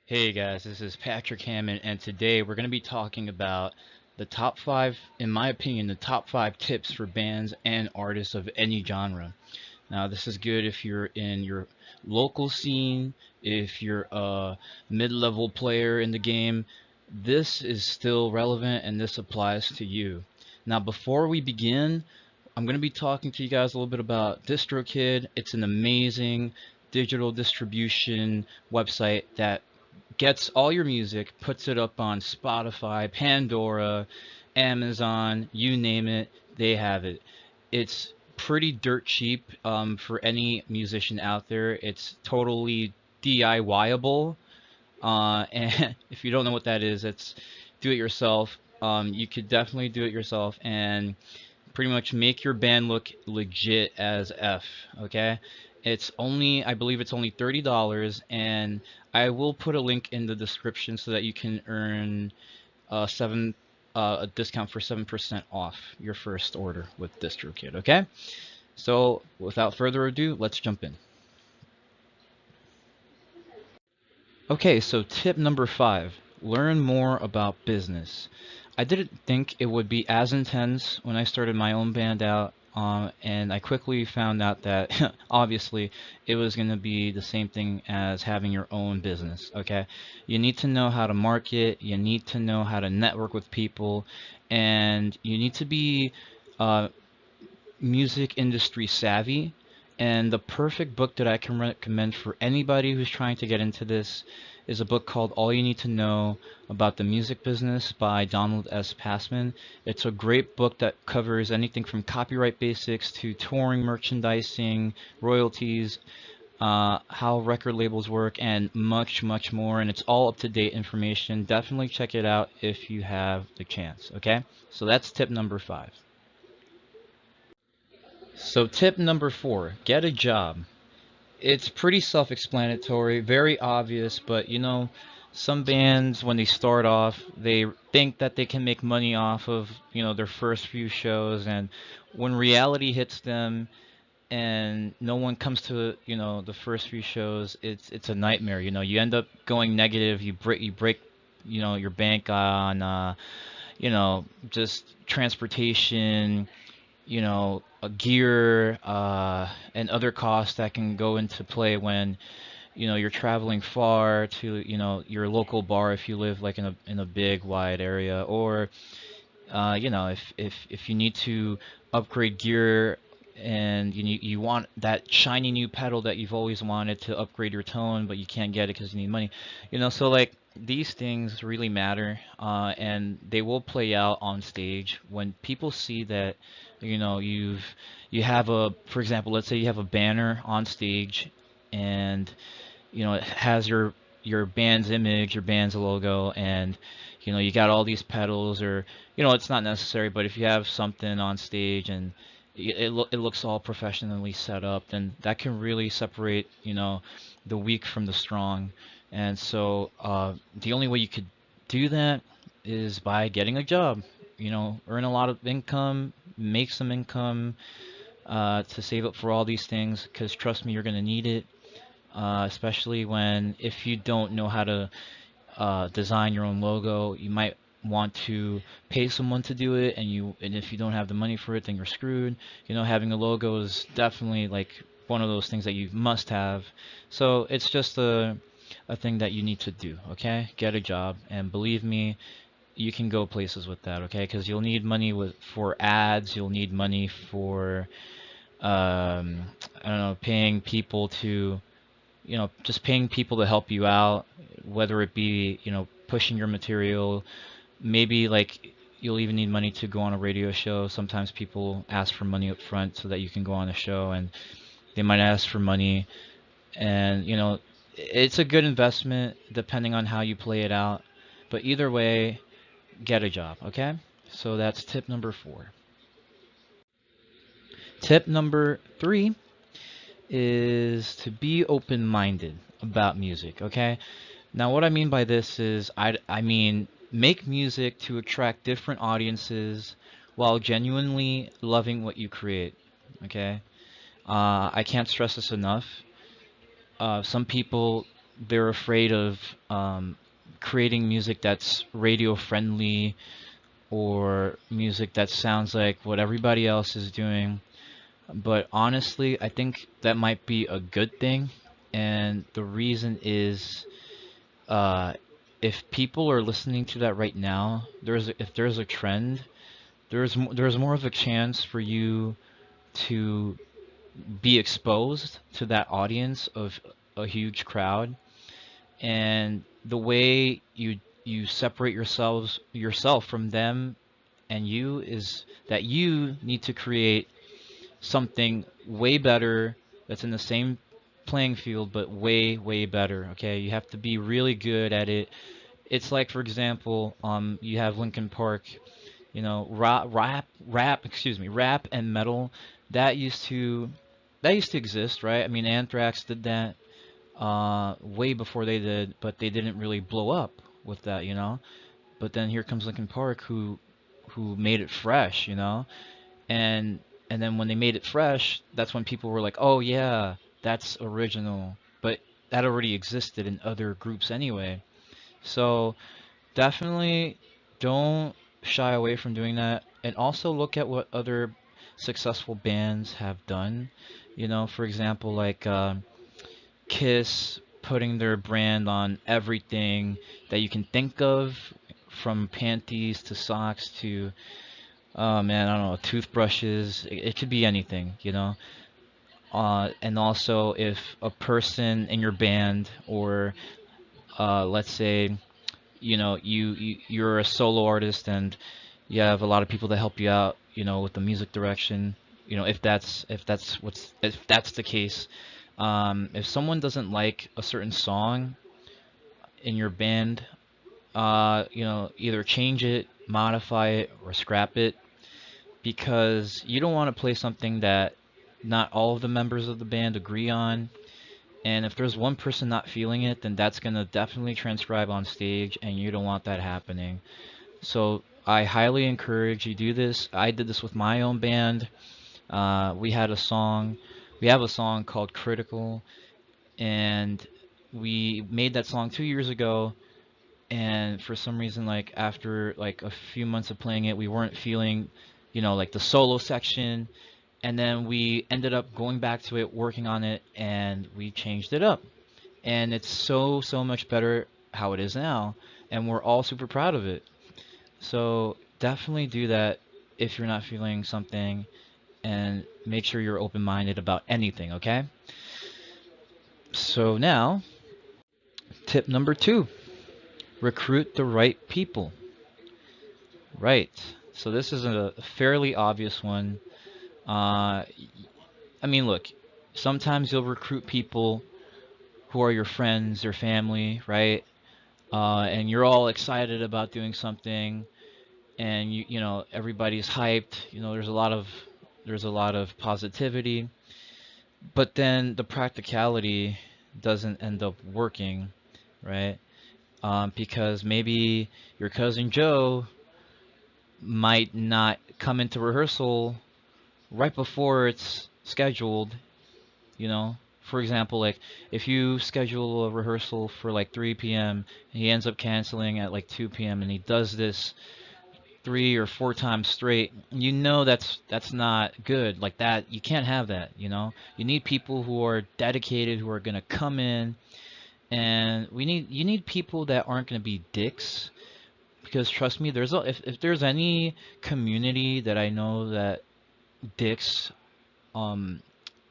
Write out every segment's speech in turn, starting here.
Hey guys, this is Patrick Hammond, and today we're going to be talking about the top five, in my opinion, the top five tips for bands and artists of any genre. Now, this is good if you're in your local scene, if you're a mid-level player in the game. This is still relevant and this applies to you. Now, before we begin, I'm going to be talking to you guys a little bit about DistroKid. It's an amazing digital distribution website that gets all your music, puts it up on Spotify, Pandora, Amazon, you name it, they have it. It's pretty dirt cheap for any musician out there. It's totally DIYable. And if you don't know what that is, it's do it yourself. You could definitely do it yourself and pretty much make your band look legit as F, okay? It's only, I believe it's only $30, and I will put a link in the description so that you can earn seven a discount for 7% off your first order with DistroKid, okay? So without further ado, let's jump in. Okay, so tip number five, learn more about business. I didn't think it would be as intense when I started my own band out, and I quickly found out that obviously it was going to be the same thing as having your own business, okay? You need to know how to market, you need to know how to network with people, and you need to be uh, music industry savvy. And the perfect book that I can recommend for anybody who's trying to get into this is a book called All You Need to Know About the Music Business by Donald S. Passman. It's a great book that covers anything from copyright basics to touring, merchandising, royalties, how record labels work, and much, much more. And it's all up to date information. Definitely check it out if you have the chance. Okay? So that's tip number five. So tip number four, get a job. It's pretty self-explanatory, very obvious, but some bands when they start off, they think that they can make money off of, their first few shows, and when reality hits them and no one comes to, the first few shows, it's a nightmare. You end up going negative, you break, your bank on just transportation, a gear, and other costs that can go into play when you're traveling far to your local bar if you live like in a big wide area, or if you need to upgrade gear and you want that shiny new pedal that you've always wanted to upgrade your tone, but you can't get it because you need money. So like these things really matter, and they will play out on stage when people see that you have a, for example, let's say you have a banner on stage, and it has your band's image, your band's logo, and you got all these pedals, or it's not necessary, but if you have something on stage and it looks all professionally set up, then that can really separate the weak from the strong. And so the only way you could do that is by getting a job. Earn a lot of income, make some income, to save up for all these things, because trust me, you're going to need it, especially when, if you don't know how to design your own logo, you might want to pay someone to do it, and if you don't have the money for it, then you're screwed. Having a logo is definitely like one of those things that you must have. So it's just a thing that you need to do, okay? Get a job, and believe me, you can go places with that, okay? Because you'll need money for ads, you'll need money for I don't know, paying people to, just paying people to help you out, whether it be, pushing your material. Maybe like you'll even need money to go on a radio show. Sometimes people ask for money up front so that you can go on a show, and they might ask for money. And, it's a good investment depending on how you play it out. But either way, get a job, okay? So that's tip number four. Tip number three is to be open-minded about music, okay? Now, what I mean by this is, I mean, make music to attract different audiences while genuinely loving what you create, okay? I can't stress this enough. Some people they're afraid of creating music that's radio friendly or music that sounds like what everybody else is doing. But honestly, I think that might be a good thing. And the reason is, uh, if people are listening to that right now, if there's a trend, there's more of a chance for you to be exposed to that audience of a huge crowd. And the way you separate yourself from them and you is that you need to create something way better that's in the same playing field but way better. Okay, you have to be really good at it. It's like, for example, you have Linkin Park, you know, rap and metal. that used to that used to exist, right? I mean, Anthrax did that way before they did, but they didn't really blow up with that, you know. But then here comes Linkin Park, who made it fresh, you know. And and then when they made it fresh, that's when people were like, "Oh yeah, that's original." But that already existed in other groups anyway. So definitely don't shy away from doing that, and also look at what other successful bands have done. You know, for example, like Kiss putting their brand on everything that you can think of, from panties to socks to, oh man, I don't know, toothbrushes. It could be anything, you know. And also, if a person in your band, or let's say, you know, you're a solo artist and you have a lot of people that help you out, you know, with the music direction. You know, if that's the case, if someone doesn't like a certain song in your band, you know, either change it, modify it, or scrap it, because you don't want to play something that not all of the members of the band agree on. And if there's one person not feeling it, then that's gonna definitely transcribe on stage, and you don't want that happening. So I highly encourage you do this. I did this with my own band. We had a song, we have a song called Critical, and we made that song 2 years ago. And for some reason, like after like a few months of playing it, we weren't feeling, you know, like the solo section. And then we ended up going back to it, working on it, and we changed it up. And it's so much better how it is now. And we're all super proud of it. So definitely do that if you're not feeling something, and make sure you're open-minded about anything, okay? So now, tip number two, recruit the right people. Right. So this is a fairly obvious one. Uh, I mean, look, sometimes you'll recruit people who are your friends or family, right? And you're all excited about doing something, and you know everybody's hyped. You know, there's a lot of positivity, but then the practicality doesn't end up working, right? Because maybe your cousin Joe might not come into rehearsal right before it's scheduled, you know. For example, like if you schedule a rehearsal for like 3 p.m. and he ends up canceling at like 2 p.m. and he does this 3 or 4 times straight, you know that's not good. Like that, you can't have that, you know. You need people who are dedicated, who are gonna come in, and you need people that aren't gonna be dicks. Because trust me, if there's any community that I know that dicks um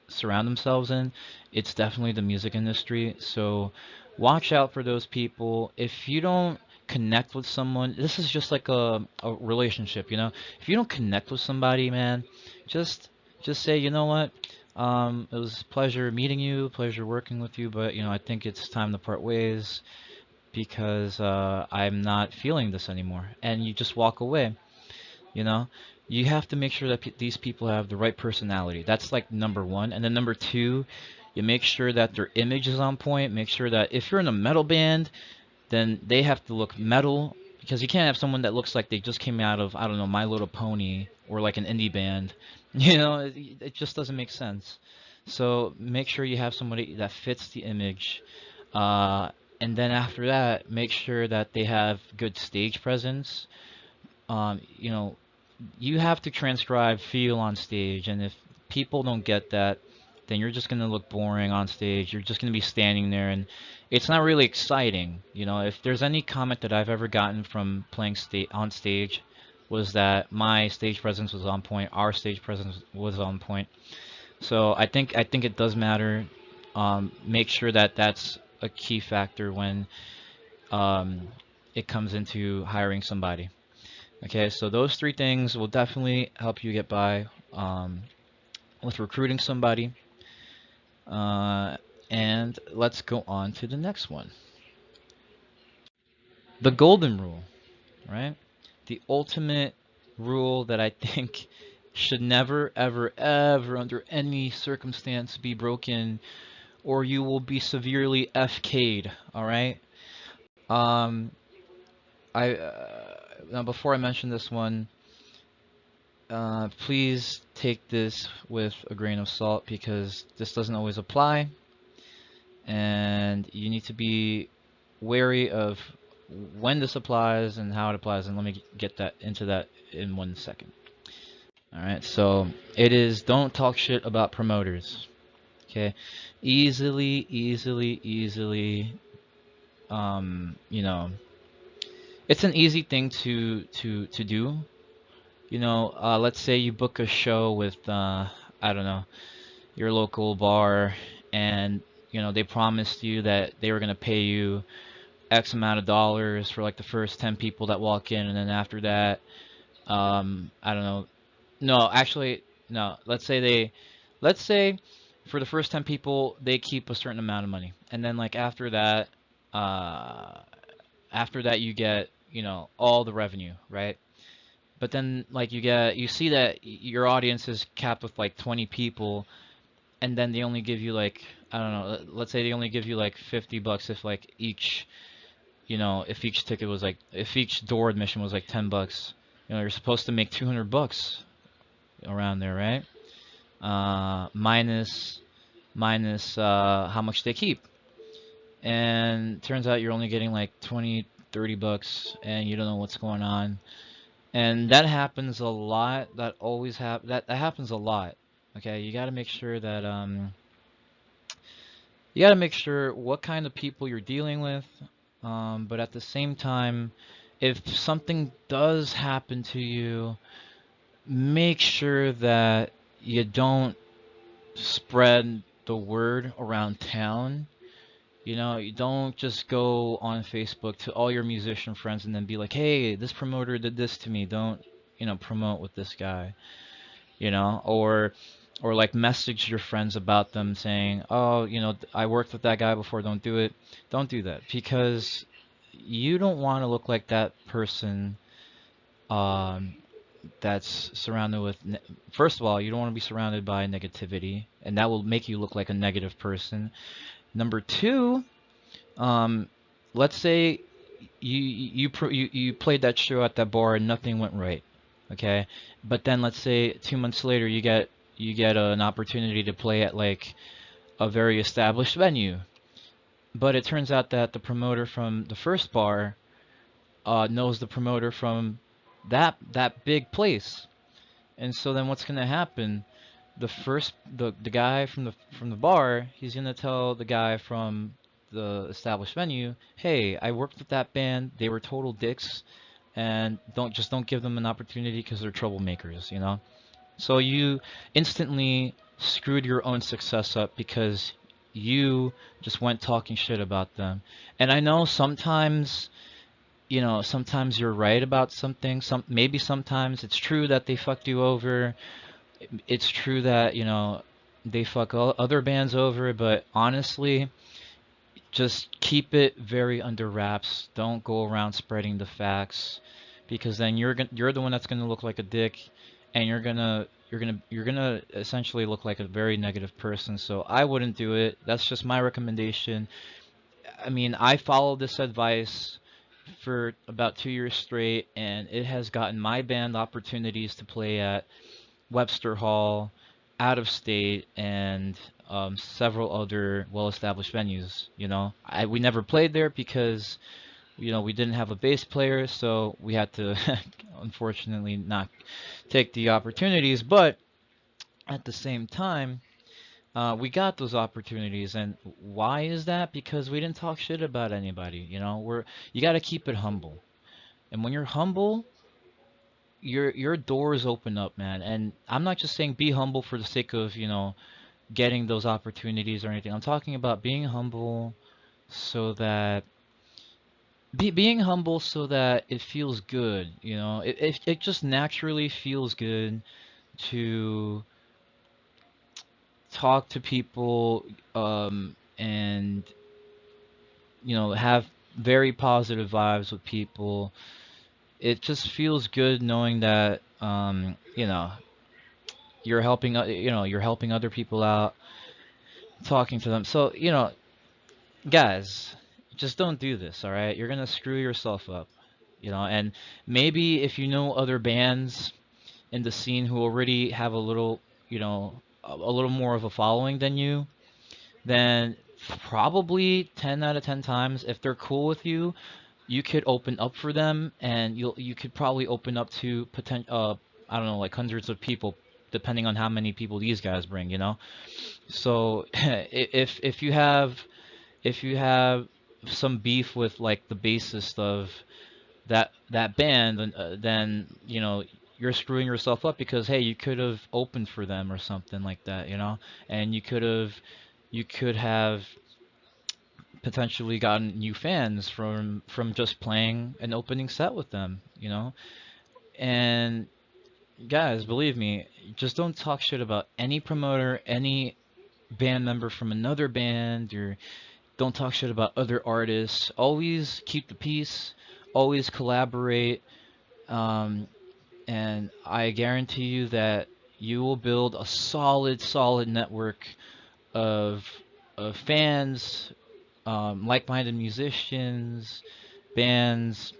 surround themselves in, it's definitely the music industry. So watch out for those people. If you don't connect with someone, this is just like a relationship, you know. If you don't connect with somebody, man, just just say, you know what? It was a pleasure meeting you, pleasure working with you, but you know, I think it's time to part ways because I'm not feeling this anymore. And you just walk away. You know, you have to make sure that these people have the right personality. That's like number one. And then number two, you make sure that their image is on point. Make sure that if you're in a metal band, then they have to look metal, because you can't have someone that looks like they just came out of, I don't know, My Little Pony or like an indie band. You know, it just doesn't make sense. So make sure you have somebody that fits the image. Uh, and then after that, make sure that they have good stage presence. You know, you have to transcribe feel on stage, and if people don't get that, then you're just gonna look boring on stage. You're just gonna be standing there, and it's not really exciting. You know, if there's any comment that I've ever gotten from playing sta on stage, was that my stage presence was on point, our stage presence was on point. So I think it does matter. Make sure that that's a key factor when um, it comes into hiring somebody. Okay, so those three things will definitely help you get by with recruiting somebody. Uh, and let's go on to the next one. The golden rule, right? The ultimate rule that I think should never, ever, ever, under any circumstance, be broken, or you will be severely FK'd. All right. Um, now before I mention this one, please take this with a grain of salt because this doesn't always apply, and you need to be wary of when this applies and how it applies. And let me get that into that in 1 second. All right, so it is don't talk shit about promoters. Okay, easily, you know, it's an easy thing to do. You know, let's say you book a show with I don't know, your local bar, and you know they promised you that they were gonna pay you X amount of dollars for like the first 10 people that walk in, and then after that, I don't know. No, actually, no. Let's say for the first 10 people they keep a certain amount of money, and then like uh, after that you get you know all the revenue, right? But then like you see that your audience is capped with like 20 people, and then they only give you like I don't know, let's say they only give you like $50 if like each you know if each ticket was like if each door admission was like $10. You know you're supposed to make $200 around there, right? Minus how much they keep, and turns out you're only getting like 20, $30, and you don't know what's going on. And that happens a lot. That always that happens a lot. Okay, you got to make sure that you got to make sure what kind of people you're dealing with. But at the same time, if something does happen to you, make sure that you don't spread the word around town. You know, you don't just go on Facebook to all your musician friends and then be like, "Hey, this promoter did this to me. Don't, you know, promote with this guy." You know, or like message your friends about them saying, "Oh, you know, I worked with that guy before. Don't do it." Don't do that because you don't want to look like that person um, that's surrounded with. First of all, you don't want to be surrounded by negativity, and that will make you look like a negative person. Number two, um, let's say you played that show at that bar and nothing went right, okay? But then let's say 2 months later you get an opportunity to play at like a very established venue, but it turns out that the promoter from the first bar knows the promoter from that big place, and so then what's gonna happen? The guy from the bar, he's gonna tell the guy from the established venue, "Hey, I worked with that band. They were total dicks, and don't give them an opportunity because they're troublemakers, you know." So you instantly screwed your own success up because you just went talking shit about them. And I know sometimes, you know, sometimes you're right about something. Maybe sometimes it's true that they fucked you over, it's true that you know they fuck all other bands over, but honestly, just keep it very under wraps. Don't go around spreading the facts, because then you're the one that's gonna look like a dick, and you're gonna essentially look like a very negative person. So I wouldn't do it. That's just my recommendation. I mean, I followed this advice for about 2 years straight, and it has gotten my band opportunities to play at Webster Hall, out of state, and several other well-established venues. We never played there because we didn't have a bass player, so we had to unfortunately not take the opportunities. But at the same time, we got those opportunities, and why is that? Because we didn't talk shit about anybody. You got to keep it humble, and when you're humble, your doors open up, man. And I'm not just saying be humble for the sake of getting those opportunities or anything. I'm talking about being humble so that being humble so that it feels good. It just naturally feels good to talk to people, and have very positive vibes with people. It just feels good knowing that you're helping other people out, talking to them. So guys, just don't do this, all right? You're gonna screw yourself up, and maybe if you know other bands in the scene who already have a little, a little more of a following than you, then probably 10 out of 10 times, if they're cool with you, you could open up for them, and you could probably open up to I don't know, like hundreds of people, depending on how many people these guys bring. So if you have some beef with like the bassist of that band, then you're screwing yourself up, because hey, you could have opened for them or something like that, and you could have potentially gotten new fans from just playing an opening set with them. And guys, believe me, just don't talk shit about any promoter, any band member from another band, or don't talk shit about other artists. Always keep the peace, always collaborate, um, and I guarantee you that you will build a solid network of fans, like-minded musicians, bands,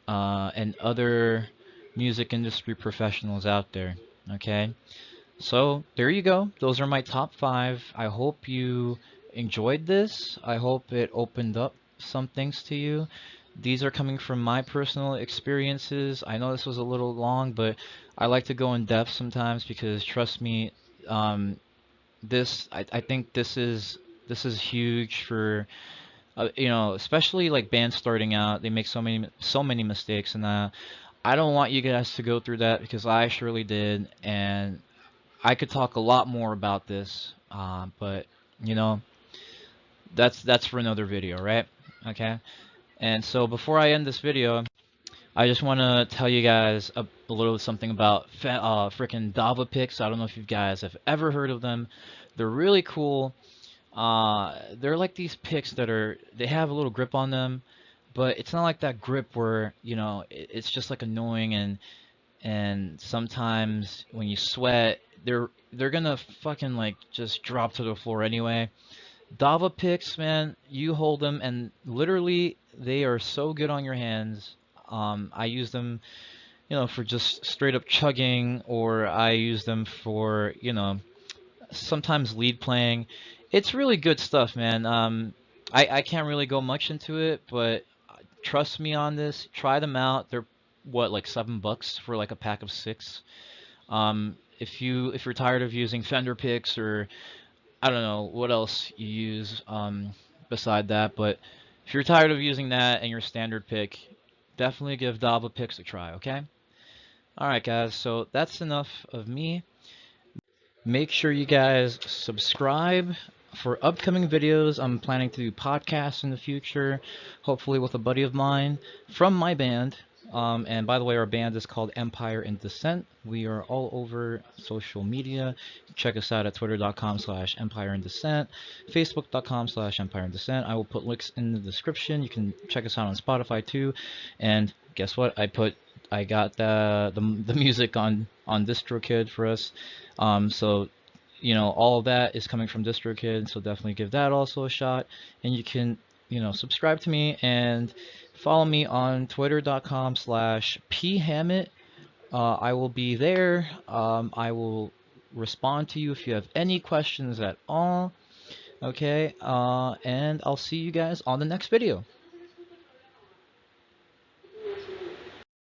and other music industry professionals out there. Okay, so there you go. Those are my top five. I hope you enjoyed this. I hope it opened up some things to you. These are coming from my personal experiences. I know this was a little long, but I like to go in depth sometimes because trust me, um, I think this is huge for especially like bands starting out. They make so many mistakes, and I don't want you guys to go through that because I surely did, and I could talk a lot more about this, but you know that's for another video, right? Okay. And so before I end this video, I just want to tell you guys a little something about frickin' Dava picks. I don't know if you guys have ever heard of them. They're really cool. They're like these picks they have a little grip on them, but it's not like that grip where it's just like annoying, and sometimes when you sweat, they're gonna fucking like just drop to the floor anyway. Dava picks, man, you hold them and literally they are so good on your hands. I use them, for just straight up chugging, or I use them for, sometimes lead playing. It's really good stuff, man. I can't really go much into it, but trust me on this. Try them out. They're what, like $7 for like a pack of six. If you're tired of using Fender picks, or I don't know what else you use beside that, but if you're tired of using that and your standard pick, definitely give Dava picks a try. Okay. All right, guys. So that's enough of me. Make sure you guys subscribe for upcoming videos. I'm planning to do podcasts in the future, hopefully with a buddy of mine from my band. And by the way, our band is called Empire in Descent. We are all over social media. Check us out at twitter.com/Empire in Descent, facebook.com/Empire in Descent. I will put links in the description. You can check us out on Spotify too. And guess what? I got the music on DistroKid for us. So all of that is coming from DistroKid, so definitely give that also a shot. And you can subscribe to me and follow me on twitter.com/phammett. I will be there. I will respond to you if you have any questions at all. Okay, and I'll see you guys on the next video.